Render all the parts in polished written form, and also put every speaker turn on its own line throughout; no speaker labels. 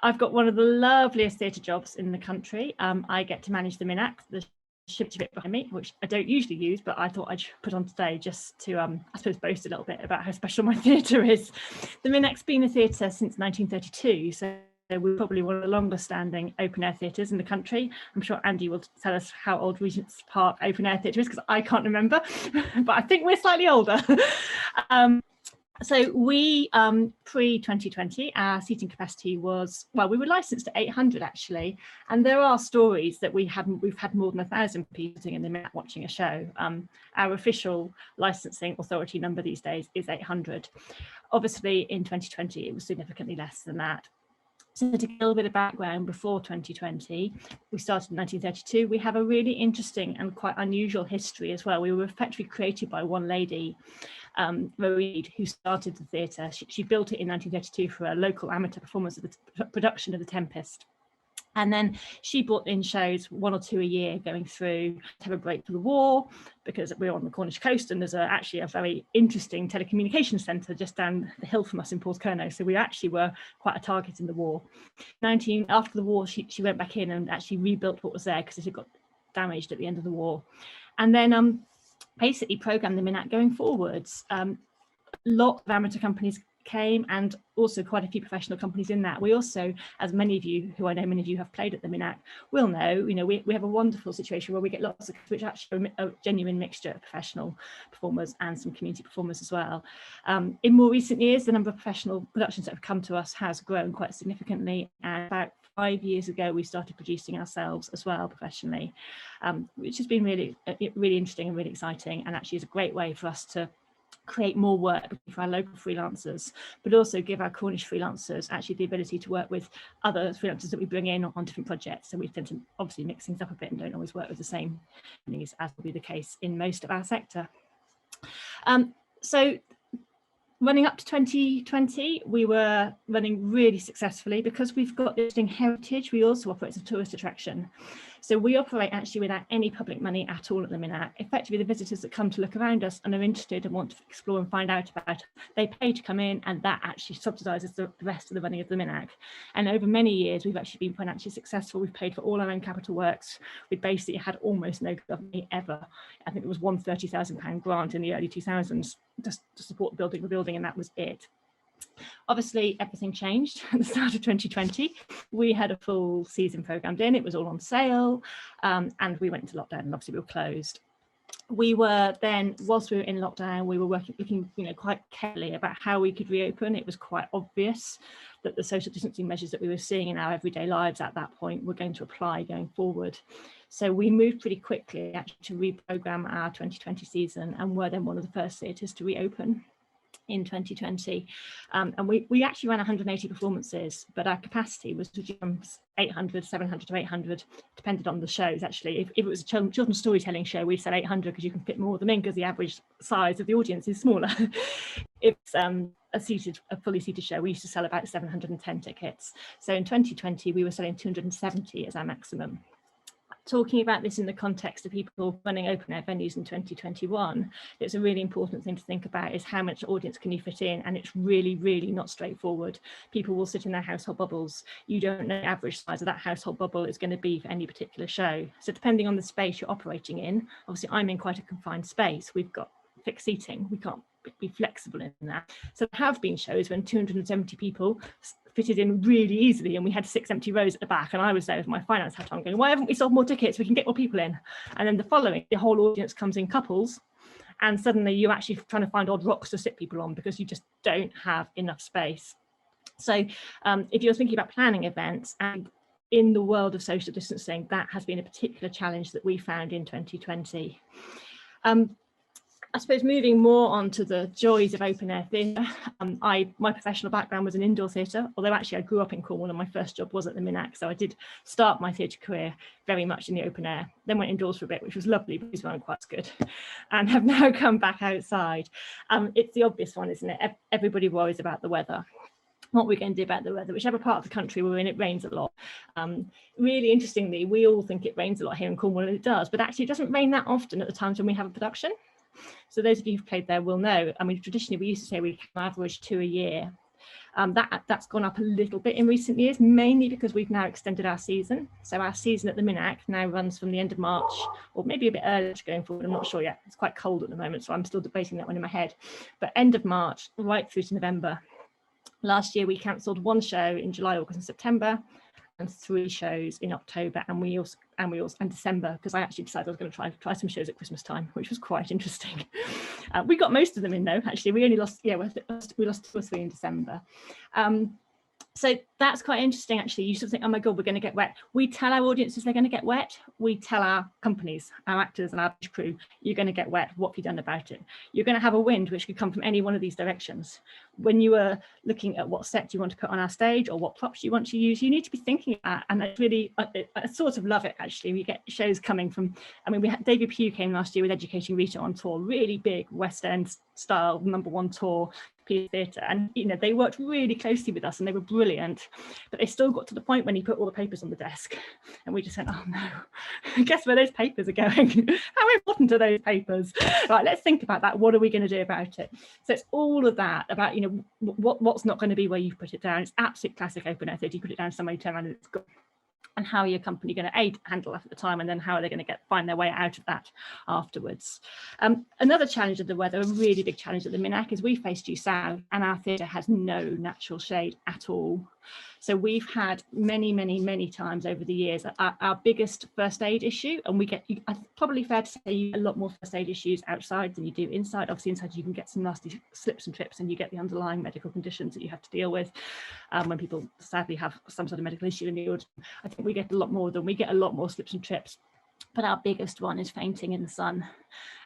I've got one of the loveliest theatre jobs in the country. I get to manage the Minack, the ship bit behind me, which I don't usually use, but I thought I'd put on today just to, I suppose, boast a little bit about how special my theatre is. The Minack's been a theatre since 1932, so we're probably one of the longest standing open air theatres in the country. I'm sure Andy will tell us how old Regent's Park open air theatre is, because I can't remember, but I think we're slightly older. So we, pre-2020, our seating capacity was, well, we were licensed to 800 actually, and there are stories that we've had more than 1,000 people sitting in the Minack watching a show. Our official licensing authority number these days is 800. Obviously in 2020 it was significantly less than that. So to give a little bit of background, before 2020, we started in 1932. We have a really interesting and quite unusual history as well. We were effectively created by one lady, Reed, who started the theatre. She built it in 1932 for a local amateur performance of the production of The Tempest. And then she brought in shows, 1 or 2 a year, going through to have a break for the war, because we're on the Cornish coast and there's actually a very interesting telecommunications centre just down the hill from us in Cornwall. So we actually were quite a target in the war. After the war, she went back in and actually rebuilt what was there because it had got damaged at the end of the war. And then basically programmed the Minack going forwards. Lot of amateur companies came, and also quite a few professional companies in that. We also, as many of you who I know many of you have played at the Minack will know, we have a wonderful situation where we get lots of, which actually are a genuine mixture of professional performers and some community performers as well. In more recent years, the number of professional productions that have come to us has grown quite significantly, and about 5 years ago we started producing ourselves as well professionally, which has been really interesting and really exciting, and actually is a great way for us to create more work for our local freelancers, but also give our Cornish freelancers actually the ability to work with other freelancers that we bring in on different projects. So we tend to obviously mix things up a bit and don't always work with the same companies, as will be the case in most of our sector. So running up to 2020, we were running really successfully. Because we've got this heritage, we also operate as a tourist attraction. So we operate actually without any public money at all at the Minack. Effectively, the visitors that come to look around us and are interested and want to explore and find out about it, they pay to come in, and that actually subsidises the rest of the running of the Minack. And over many years, we've actually been financially successful. We've paid for all our own capital works. We basically had almost no government ever. I think it was one £30,000 grant in the early 2000s just to support building the building, and that was it. Obviously, everything changed at the start of 2020. We had a full season programmed in, it was all on sale, and we went into lockdown, and obviously we were closed. We were then, whilst we were in lockdown, we were looking quite carefully about how we could reopen. It was quite obvious that the social distancing measures that we were seeing in our everyday lives at that point were going to apply going forward. So we moved pretty quickly actually to reprogram our 2020 season, and were then one of the first theatres to reopen in 2020, and we actually ran 180 performances, but our capacity was from 800, 700 to 800, depended on the shows. Actually, if it was a children's storytelling show, we said 800 because you can fit more of them in, because the average size of the audience is smaller. If it's a fully seated show, we used to sell about 710 tickets. So in 2020 we were selling 270 as our maximum. Talking about this in the context of people running open air venues in 2021, it's a really important thing to think about, is how much audience can you fit in, and it's really, really not straightforward. People will sit in their household bubbles. You don't know the average size of that household bubble is going to be for any particular show. So depending on the space you're operating in, obviously I'm in quite a confined space, we've got fixed seating, we can't be flexible in that. So there have been shows when 270 people fitted in really easily, and we had 6 empty rows at the back, and I was there with my finance hat on going, why haven't we sold more tickets? We can get more people in. And then the whole audience comes in couples, and suddenly you're actually trying to find odd rocks to sit people on because you just don't have enough space. So if you're thinking about planning events, and in the world of social distancing, that has been a particular challenge that we found in 2020. I suppose moving more on to the joys of open air theatre, my professional background was in indoor theatre, although actually I grew up in Cornwall and my first job was at the Minack, so I did start my theatre career very much in the open air, then went indoors for a bit, which was lovely, but these weren't quite as good, and have now come back outside. It's the obvious one, isn't it? Everybody worries about the weather. What we're going to do about the weather, whichever part of the country we're in, it rains a lot. Really interestingly, we all think it rains a lot here in Cornwall, and it does, but actually it doesn't rain that often at the times when we have a production. So those of you who've played there will know, I mean, traditionally we used to say we average 2 a year. That's gone up a little bit in recent years, mainly because we've now extended our season. So our season at the Minack now runs from the end of March, or maybe a bit earlier going forward. I'm not sure yet. It's quite cold at the moment, so I'm still debating that one in my head. But end of March, right through to November. Last year, we cancelled one show in July, August, and September, and 3 shows in October, and December, because I actually decided I was going to try some shows at Christmas time, which was quite interesting. We got most of them in though. Actually, we only lost, we lost 2 or 3 in December. So that's quite interesting, actually. You sort of think, oh my God, we're going to get wet. We tell our audiences they're going to get wet. We tell our companies, our actors and our crew, you're going to get wet. What have you done about it? You're going to have a wind which could come from any one of these directions. When you are looking at what set you want to put on our stage or what props you want to use, you need to be thinking about that. And it's really, I sort of love it, actually. We get shows coming from, I mean, we had David Pugh came last year with Educating Rita on tour, really big West End style #1 tour. Theatre, and they worked really closely with us and they were brilliant, but they still got to the point when he put all the papers on the desk and we just went, oh no, guess where those papers are going? How important are those papers? Right, let's think about that. What are we going to do about it? So it's all of that about what's not going to be where you put it down. It's absolute classic open air theatre. You put it down somewhere, you turn around and it's gone. And how are your company going to handle that at the time, and then how are they going to find their way out of that afterwards? Another challenge of the weather, a really big challenge at the Minack, is we face due south and our theatre has no natural shade at all. So we've had many times over the years our biggest first aid issue, and we get, probably fair to say, you get a lot more first aid issues outside than you do inside. Obviously inside you can get some nasty slips and trips and you get the underlying medical conditions that you have to deal with when people sadly have some sort of medical issue in the audience. I think we get a lot more slips and trips. But our biggest one is fainting in the sun,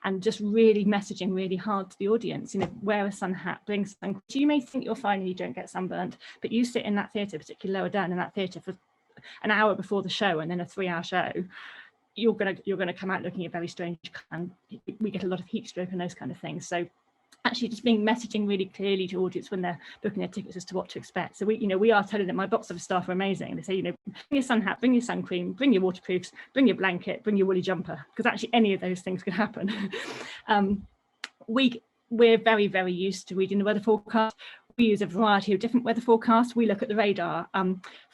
and just really messaging really hard to the audience, wear a sun hat, bring sun. You may think you're fine and you don't get sunburnt, but you sit in that theatre, particularly lower down in that theatre, for an hour before the show and then a 3-hour show, you're gonna come out looking a very strange, and we get a lot of heat stroke and those kind of things. So actually just messaging really clearly to audience when they're booking their tickets as to what to expect. So we are telling them, my box office staff are amazing. They say, bring your sun hat, bring your sun cream, bring your waterproofs, bring your blanket, bring your woolly jumper, because actually any of those things can happen. We're very used to reading the weather forecast. We use a variety of different weather forecasts. We look at the radar.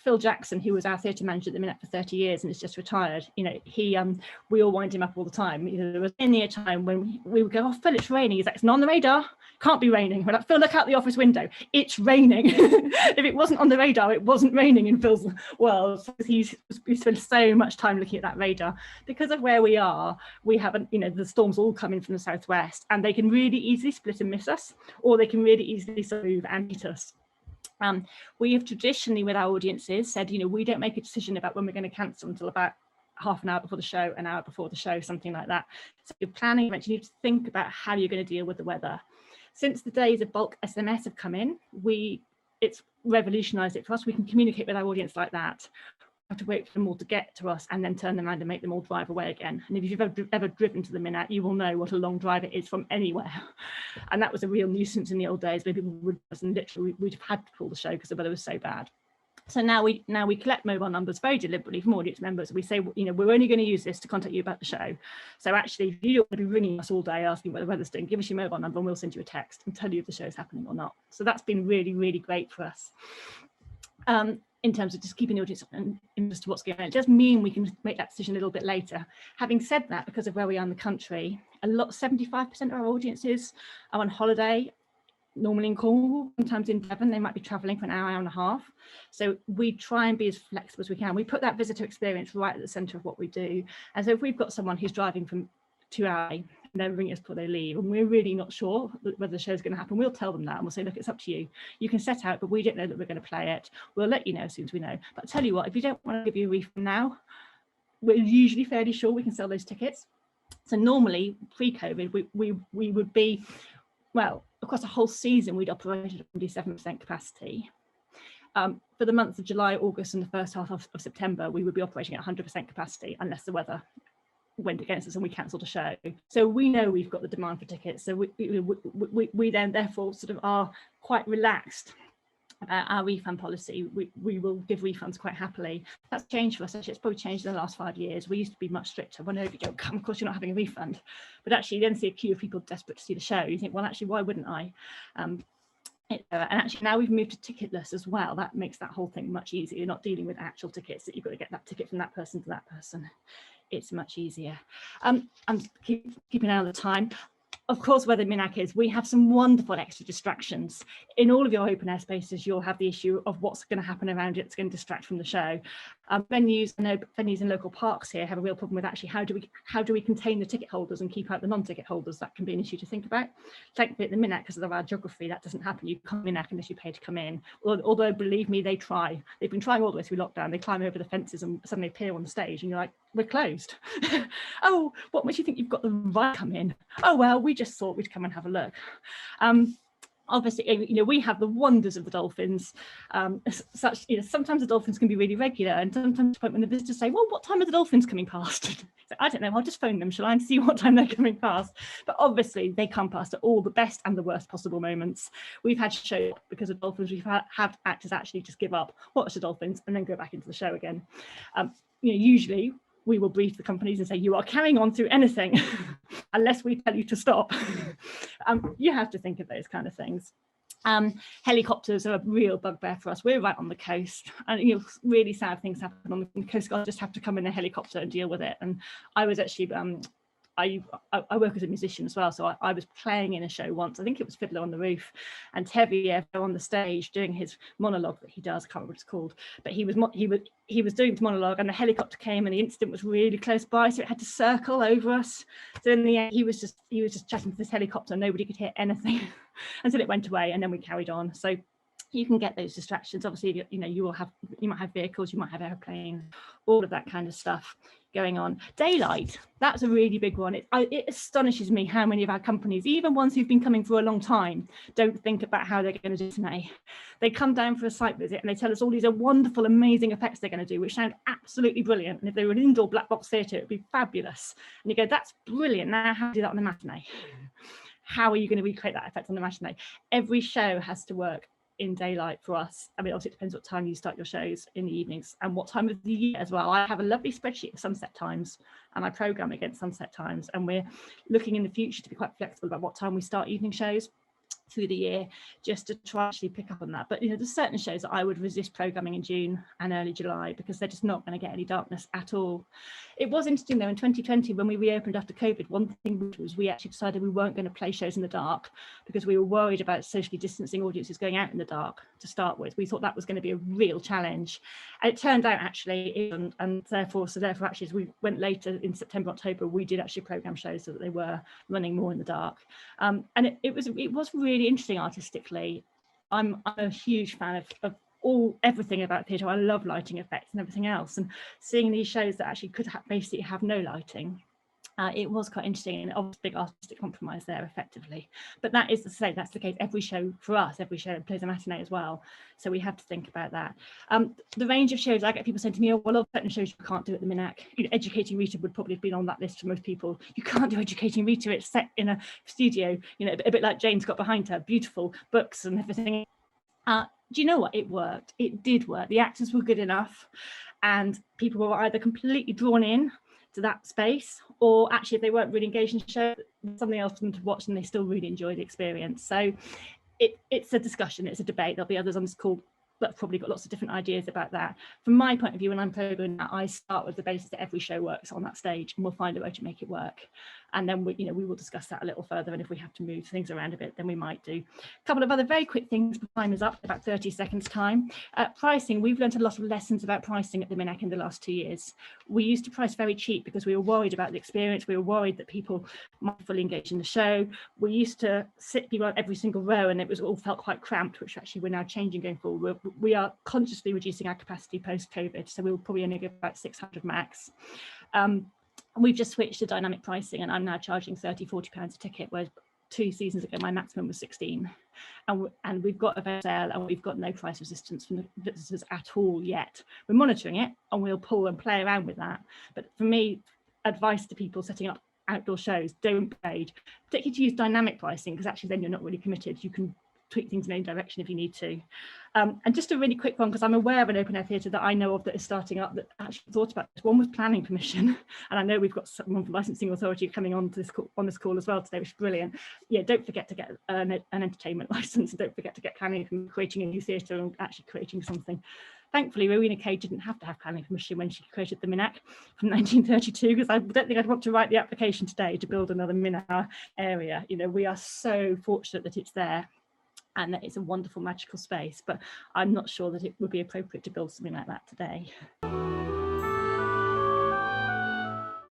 Phil Jackson, who was our theatre manager at the Minack for 30 years and is just retired, we all wind him up all the time. There was any a time when we would go, oh, Phil, it's raining. He's like, it's not on the radar. Can't be raining. We're like, Phil, look out the office window. It's raining. If it wasn't on the radar, it wasn't raining in Phil's world. We spend so much time looking at that radar. Because of where we are, we haven't, the storms all come in from the southwest, and they can really easily split and miss us, or they can really easily move and hit us. We have traditionally, with our audiences, said, we don't make a decision about when we're going to cancel until about half an hour before the show, an hour before the show, something like that. So you're planning events, you need to think about how you're going to deal with the weather. Since the days of bulk SMS have come in, it's revolutionised it for us. We can communicate with our audience like that. We have to wait for them all to get to us and then turn them around and make them all drive away again. And if you've ever driven to the Minack, you will know what a long drive it is from anywhere. And that was a real nuisance in the old days, where people would, and literally we'd have had to pull the show because the weather was so bad. So now we collect mobile numbers very deliberately from audience members. We say, we're only going to use this to contact you about the show. So actually, if you don't want to be ringing us all day asking what the weather's doing, give us your mobile number and we'll send you a text and tell you if the show's happening or not. So that's been really great for us. In terms of just keeping the audience interested to what's going on. It does mean we can make that decision a little bit later. Having said that, because of where we are in the country, 75% of our audiences are on holiday, normally in Cornwall, sometimes in Devon. They might be travelling for an hour and a half. So we try and be as flexible as we can. We put that visitor experience right at the centre of what we do. And so if we've got someone who's driving from 2 hours and they're ringing us before they leave, and we're really not sure whether the show's going to happen, we'll tell them that and we'll say, look, it's up to you. You can set out, but we don't know that we're going to play it. We'll let you know as soon as we know. But I'll tell you what, if you don't want to give you a refund now, we're usually fairly sure we can sell those tickets. So normally, pre-COVID, we would be, well, across a whole season, we'd operated at 27% capacity. For the months of July, August, and the first half of September, we would be operating at 100% capacity unless the weather went against us and we cancelled a show. So we know we've got the demand for tickets. So we then therefore sort of are quite relaxed about our refund policy. We will give refunds quite happily. That's changed for us. Actually, it's probably changed in the last 5 years. We used to be much stricter. When nobody go, come, of course you're not having a refund. But actually, you then see a queue of people desperate to see the show. You think, well, actually, why wouldn't I? And actually now we've moved to ticketless as well. That makes that whole thing much easier. You're not dealing with actual tickets that you've got to get that ticket from that person to that person. It's much easier. I'm keeping an eye on the time. Of course, where the Minack is, we have some wonderful extra distractions. In all of your open air spaces, you'll have the issue of what's going to happen around it that's going to distract from the show. Venues in local parks here have a real problem with actually how do we contain the ticket holders and keep out the non-ticket holders. That can be an issue to think about. Thankfully at the Minack, because of our geography, that doesn't happen. You can't Minack unless you pay to come in. Although believe me, they try. They've been trying all the way through lockdown. They climb over the fences and suddenly appear on the stage and you're like, we're closed. Oh, what makes you think you've got the right to come in? Oh, well, we just thought we'd come and have a look. Obviously, we have the wonders of the dolphins. Sometimes the dolphins can be really regular, and sometimes when the visitors say, well, what time are the dolphins coming past? So, I don't know, I'll just phone them, shall I, and see what time they're coming past. But obviously they come past at all the best and the worst possible moments. We've had shows because of dolphins, we've had actors actually just give up, watch the dolphins, and then go back into the show again. Usually we will brief the companies and say, you are carrying on through anything unless we tell you to stop. You have to think of those kind of things. Helicopters are a real bugbear for us. We're right on the coast, and really sad things happen on the Coast Guard. Just have to come in a helicopter and deal with it. And I was actually I work as a musician as well, so I was playing in a show once. I think it was Fiddler on the Roof, and Terry on the stage doing his monologue that he does. I can't remember what it's called, but he was doing his monologue, and the helicopter came, and the incident was really close by, so it had to circle over us. So in the end, he was just chatting to this helicopter, and nobody could hear anything until it went away, and then we carried on. So you can get those distractions. Obviously, you might have vehicles, you might have airplanes, all of that kind of stuff going on. Daylight, that's a really big one. It astonishes me how many of our companies, even ones who've been coming for a long time, don't think about how they're going to do it today. They come down for a site visit and they tell us all these are wonderful, amazing effects they're going to do, which sound absolutely brilliant. And if they were an indoor black box theatre, it would be fabulous. And you go, that's brilliant. Now how do you do that on the matinee? How are you going to recreate that effect on the matinee? Every show has to work in daylight for us. I mean, obviously it depends what time you start your shows in the evenings and what time of the year as well. I have a lovely spreadsheet of sunset times and I program against sunset times, and we're looking in the future to be quite flexible about what time we start evening shows through the year, just to try actually pick up on that. But there's certain shows that I would resist programming in June and early July because they're just not going to get any darkness at all. It was interesting though, in 2020 when we reopened after COVID, one thing was we actually decided we weren't going to play shows in the dark because we were worried about socially distancing audiences going out in the dark to start with. We thought that was going to be a real challenge, and it turned out actually, and therefore actually as we went later in September, October, we did actually program shows so that they were running more in the dark, and it was really interesting artistically. I'm a huge fan of everything about theatre. I love lighting effects and everything else, and seeing these shows that actually could basically have no lighting, it was quite interesting, and obviously big artistic compromise there effectively. But that is to say, that's the case every show for us. Every show plays a matinee as well, so we have to think about that. The range of shows, I get people saying to me, oh well, certain shows you can't do at the Minack. Educating Rita would probably have been on that list for most people. You can't do Educating Rita, it's set in a studio, a bit like Jane's got behind her, beautiful books and everything. Do you know what? It worked. It did work. The actors were good enough, and people were either completely drawn in to that space, or actually if they weren't really engaged in the show, something else for them to watch and they still really enjoy the experience. So it's a discussion, it's a debate. There'll be others on this call that probably got lots of different ideas about that. From my point of view, when I'm programming that, I start with the basis that every show works on that stage, and we'll find a way to make it work. And then we will discuss that a little further, and if we have to move things around a bit, then we might do. A couple of other very quick things. Time is up, about 30 seconds time. Pricing, we've learned a lot of lessons about pricing at the Minack in the last 2 years. We used to price very cheap because we were worried about the experience. We were worried that people might fully engage in the show. We used to sit people on every single row, and it was all felt quite cramped, which actually we're now changing going forward. We are consciously reducing our capacity post-COVID, so we'll probably only give about 600 max. We've just switched to dynamic pricing, and I'm now charging £30–40 a ticket, whereas 2 seasons ago my maximum was 16. And we've got a sale, and we've got no price resistance from the visitors at all yet. We're monitoring it, and we'll pull and play around with that. But for me, advice to people setting up outdoor shows, don't paid, particularly to use dynamic pricing, because actually then you're not really committed. You can tweak things in any direction if you need to. And just a really quick one, because I'm aware of an open air theatre that I know of that is starting up that actually thought about this. One was planning permission, and I know we've got someone from Licensing Authority coming on to this call as well today, which is brilliant. Yeah, don't forget to get an entertainment license, and don't forget to get planning from creating a new theatre and actually creating something. Thankfully, Rowena Kay didn't have to have planning permission when she created the Minack from 1932, because I don't think I'd want to write the application today to build another Minack area. You know, we are so fortunate that it's there and that it's a wonderful magical space, but I'm not sure that it would be appropriate to build something like that today.